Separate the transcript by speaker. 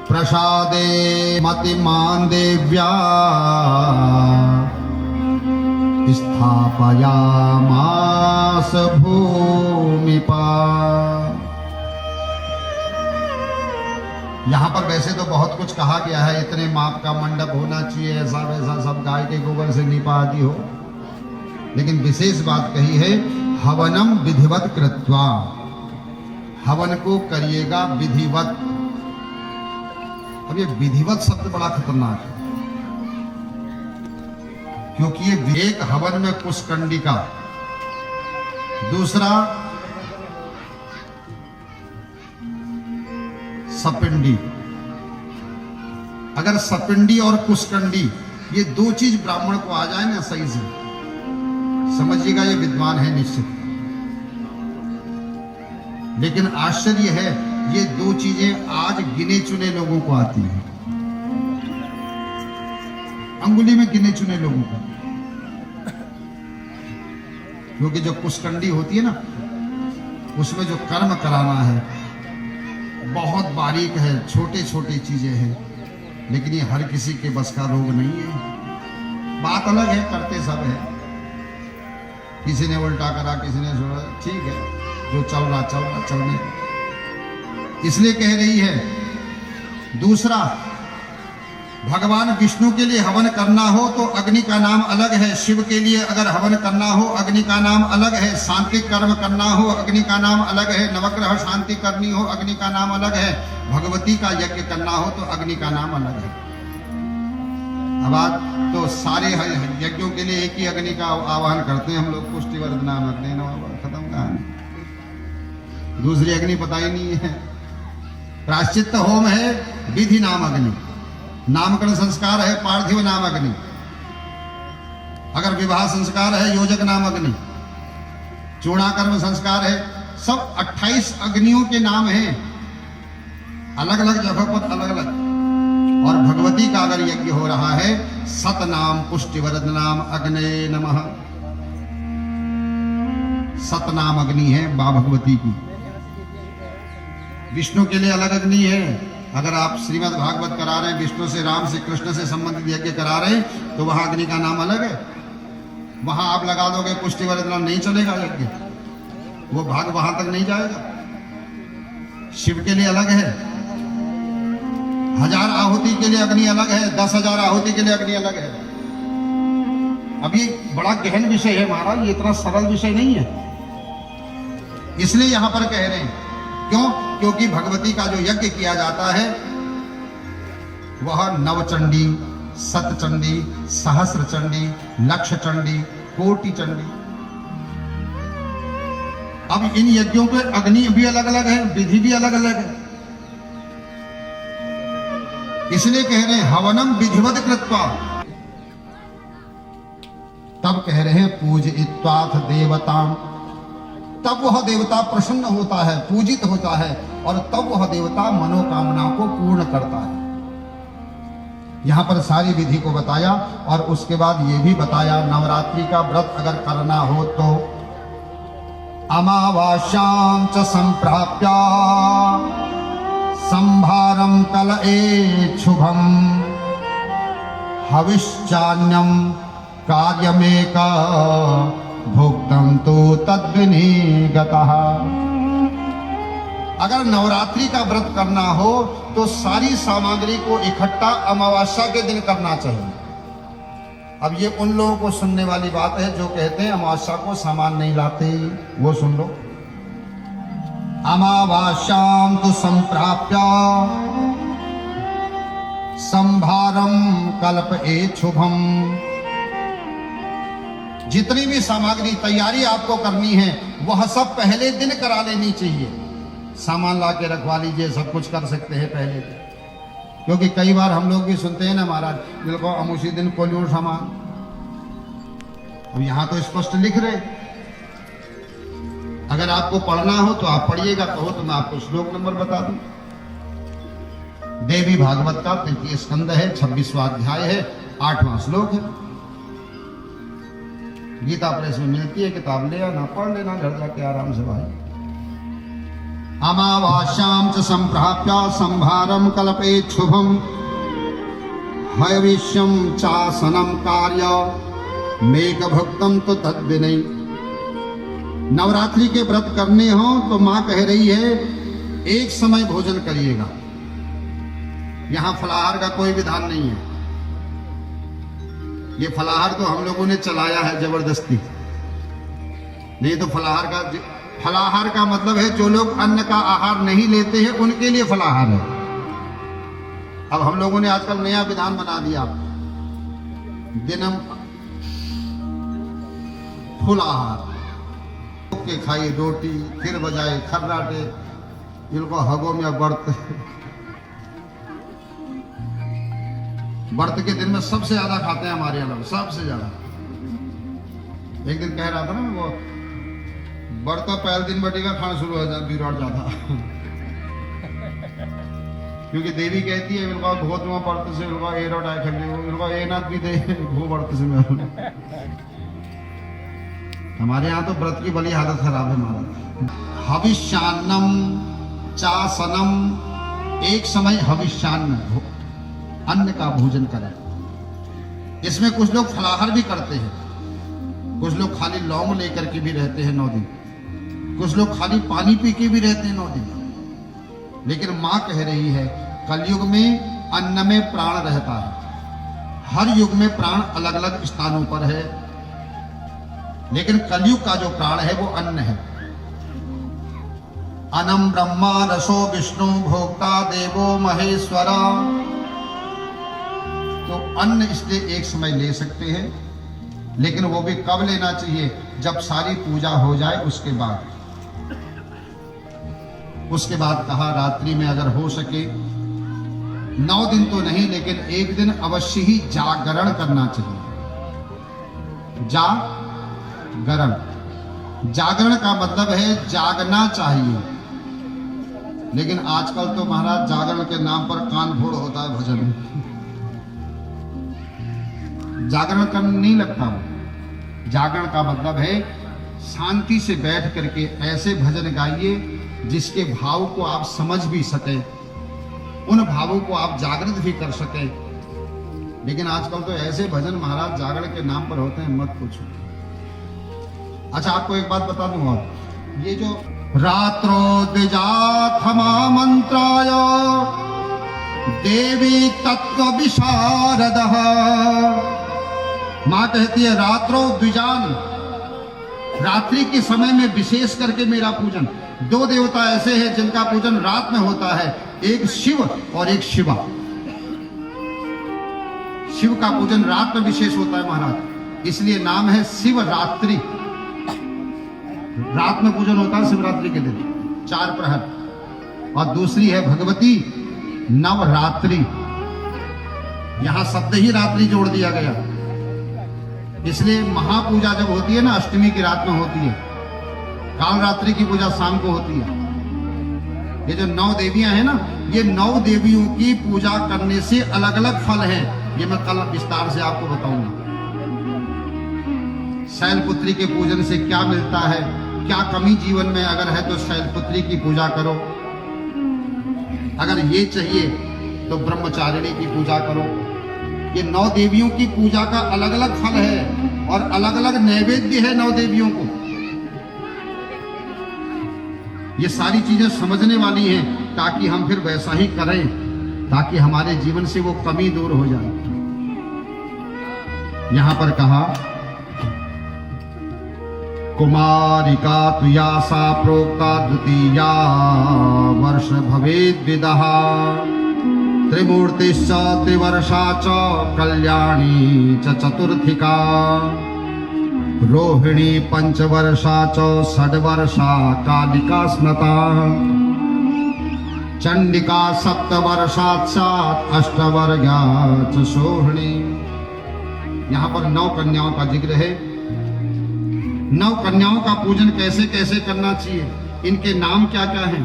Speaker 1: प्रसादे मतिमान देव्या स्थापयामास भूमिपा। यहाँ पर वैसे तो बहुत कुछ कहा गया है, इतने माप का मंडप होना चाहिए, ऐसा वैसा, सब गाय के गोबर से लीपा आदि हो, लेकिन विशेष बात कही है हवनम विधिवत कृत्वा, हवन को करिएगा विधिवत। अब ये विधिवत शब्द बड़ा खतरनाक है, क्योंकि ये एक हवन में कुशकंडिका, दूसरा सपिंडी। अगर सपिंडी और कुशकंडी ये दो चीज ब्राह्मण को आ जाए ना सही से, समझिएगा ये विद्वान है निश्चित। लेकिन आश्चर्य है ये दो चीजें आज गिने चुने लोगों को आती हैं, अंगुली में गिने चुने लोगों को। क्योंकि जो कुशकंडी होती है ना, उसमें जो कर्म कराना है बहुत बारीक है, छोटे छोटे चीजें हैं, लेकिन ये हर किसी के बस का रोग नहीं है। बात अलग है, करते सब है, किसी ने उल्टा करा, किसी ने छोड़ा, ठीक है, जो चल रहा चलने। इसलिए कह रही है। दूसरा, भगवान विष्णु के लिए हवन करना हो तो अग्नि का नाम अलग है, शिव के लिए अगर हवन करना हो अग्नि का नाम अलग है, शांति कर्म करना हो अग्नि का नाम अलग है, नवग्रह शांति करनी हो अग्नि का नाम अलग है, भगवती का यज्ञ करना हो तो अग्नि का नाम अलग है। अब आज तो सारे यज्ञों के लिए एक ही अग्नि का आह्वान करते हैं हम लोग, पुष्टिवर्धन नाम अग्नि, खत्म कहानी। दूसरी अग्नि पता ही नहीं है। प्रायश्चित्त होम है विधि नाम अग्नि, नामकरण संस्कार है पार्थिव नाम अग्नि, अगर विवाह संस्कार है योजक नाम अग्नि, चूड़ाकर्म संस्कार है, सब 28 अग्नियों के नाम हैं, अलग अलग जगह पर अलग अलग। और भगवती का अगर यज्ञ हो रहा है, सतनाम पुष्टिवरद नाम अग्ने नमः, सतनाम अग्नि है मां भगवती की। विष्णु के लिए अलग अग्नि है। अगर आप श्रीमद् भागवत करा रहे हैं, विष्णु से, राम से, कृष्ण से संबंधित यज्ञ करा रहे हैं, तो वहां अग्नि का नाम अलग है। वहां आप लगा दोगे पुष्टिवर्धन नाम, नहीं चलेगा यज्ञ, वो भाग वहां तक नहीं जाएगा। शिव के लिए अलग है, 1000 आहुति के लिए अग्नि अलग है, 10,000 आहुति के लिए अग्नि अलग है। अब ये बड़ा गहन विषय है महाराज, ये इतना सरल विषय नहीं है। इसलिए यहां पर कह रहे हैं, क्यों? क्योंकि भगवती का जो यज्ञ किया जाता है वह नवचंडी, सतचंडी, सहस्र चंडी, लक्ष चंडी, कोटि चंडी। अब इन यज्ञों पे अग्नि भी अलग अलग है, विधि भी अलग अलग है। इसलिए कह रहे हैं हवनम विधिवत कृत्वा। तब कह रहे हैं पूजयित्वाथ देवताम, तब वह देवता प्रसन्न होता है, पूजित होता है, और तब वह देवता मनोकामनाओं को पूर्ण करता है। यहां पर सारी विधि को बताया, और उसके बाद ये भी बताया नवरात्रि का व्रत अगर करना हो तो अमावास्यां च संप्राप्य संभारम कलएच्छुभम हविश्चान्यम कार्यमेका भुक्तम तो तद्विनिगतः। अगर नवरात्रि का व्रत करना हो तो सारी सामग्री को इकट्ठा अमावस्या के दिन करना चाहिए। अब ये उन लोगों को सुनने वाली बात है जो कहते हैं अमावस्या को सामान नहीं लाते, वो सुन लो। अमावास्यां तु संप्राप्य संभारम कल्पएच्छुभम। जितनी भी सामग्री तैयारी आपको करनी है वह सब पहले दिन करा लेनी चाहिए। सामान ला के रखवा लीजिए, सब कुछ कर सकते हैं पहले दिन। क्योंकि कई बार हम लोग भी सुनते हैं ना महाराज, बिल्कुल हम उसी दिन को लो सामान। अब यहां तो स्पष्ट लिख रहे, अगर आपको पढ़ना हो तो आप पढ़िएगा, कहो तो मैं आपको श्लोक नंबर बता दूं। देवी भागवत का 3 स्कंद है, 26वां अध्याय है, 8वां श्लोक है। गीता प्रेस में मिलती है, किताब ले आना, पढ़ लेना घर जाके आराम से भाई। अमावास्यां च संप्राप्य संभारं कल्पयेत् शुभं हविष्यं चासनं कार्य मेघभुक्तं तो तद्विनय। नवरात्रि के व्रत करने हो तो माँ कह रही है एक समय भोजन करिएगा। यहां फलाहार का कोई विधान नहीं है। ये फलाहार तो हम लोगों ने चलाया है जबरदस्ती। नहीं तो फलाहार का मतलब है जो लोग अन्न का आहार नहीं लेते हैं उनके लिए फलाहार है। अब हम लोगों ने आजकल नया विधान बना दिया, दिनम फुल आहार के खाई रोटी फिर बजाए खर्राटे, इनको हगो में व्रत के दिन में सबसे ज्यादा खाते हैं हमारे यहाँ लोग, सबसे ज्यादा। एक दिन कह रहा था ना वो व्रत पहले दिन बटी का खाना शुरू हो जाता बिगड़ जाता क्योंकि देवी कहती है इनका बहुत व्रत से इनका ए रोट आए खंडे इनका ए नाथ भी दे भू व्रत से में। हमारे यहाँ तो व्रत की बड़ी हालत खराब है हमारा। हविष्यान्नम चासनम, एक समय हविष्यान्न अन्न का भोजन करें। इसमें कुछ लोग फलाहार भी करते हैं, कुछ लोग खाली लौंग लेकर के भी रहते हैं 9 दिन, कुछ लोग खाली पानी पी के भी रहते हैं 9 दिन। लेकिन मां कह रही है कलयुग में अन्न में प्राण रहता है। हर युग में प्राण अलग अलग स्थानों पर है, लेकिन कलयुग का जो प्राण है वो अन्न है। अन्नम ब्रह्मा रसो विष्णु भोक्ता देवो महेश्वर। तो अन्न इसलिए एक समय ले सकते हैं, लेकिन वो भी कब लेना चाहिए? जब सारी पूजा हो जाए उसके बाद। उसके बाद कहा रात्रि में अगर हो सके 9 दिन तो नहीं, लेकिन एक दिन अवश्य ही जागरण करना चाहिए। जागरण, जागरण का मतलब है जागना चाहिए। लेकिन आजकल तो महाराज जागरण के नाम पर कान फोड़ होता है भजन में। जागरण करने नहीं लगता वो। जागरण का मतलब है शांति से बैठ करके ऐसे भजन गाइए जिसके भाव को आप समझ भी सके, उन भावों को आप जागृत भी कर सके। लेकिन आजकल तो ऐसे भजन महाराज जागरण के नाम पर होते हैं, मत पूछो। अच्छा आपको एक बात बता दूं, और ये जो रात्रो द्विजाथमा मंत्राय देवी तत्व विशारदः, मां कहती है रात्रो द्विजान, रात्रि के समय में विशेष करके मेरा पूजन। 2 देवता ऐसे हैं जिनका पूजन रात में होता है, एक शिव और एक शिवा। शिव का पूजन रात में विशेष होता है महाराज, इसलिए नाम है शिवरात्रि। रात में पूजन होता है शिवरात्रि के दिन 4 प्रहर। और दूसरी है भगवती नवरात्रि, यहां शब्द ही रात्रि जोड़ दिया गया। इसलिए महापूजा जब होती है ना, अष्टमी की रात में होती है, काल रात्रि की पूजा शाम को होती है। ये जो 9 देवियां हैं ना, ये 9 देवियों की पूजा करने से अलग अलग फल है। ये मैं कल विस्तार से आपको बताऊंगा। शैलपुत्री के पूजन से क्या मिलता है, क्या कमी जीवन में अगर है तो शैलपुत्री की पूजा करो। अगर ये चाहिए तो ब्रह्मचारिणी की पूजा करो। ये 9 देवियों की पूजा का अलग अलग फल है और अलग अलग नैवेद्य है 9 देवियों को। ये सारी चीजें समझने वाली हैं ताकि हम फिर वैसा ही करें, ताकि हमारे जीवन से वो कमी दूर हो जाए। यहां पर कहा कुमारिका तुया सा प्रोक्ता द्वितीया वर्ष भवेद विदः त्रिमूर्तिश्च त्रिवर्षा च कल्याणी च चतुर्थिका रोहिणी पंचवर्षा च षड्वर्षा कालिका स्मृता चंडिका सप्तवर्षात् अष्टवर्गा च सोहिणी। यहाँ पर 9 कन्याओं का जिक्र है। 9 कन्याओं का पूजन कैसे कैसे करना चाहिए, इनके नाम क्या क्या हैं।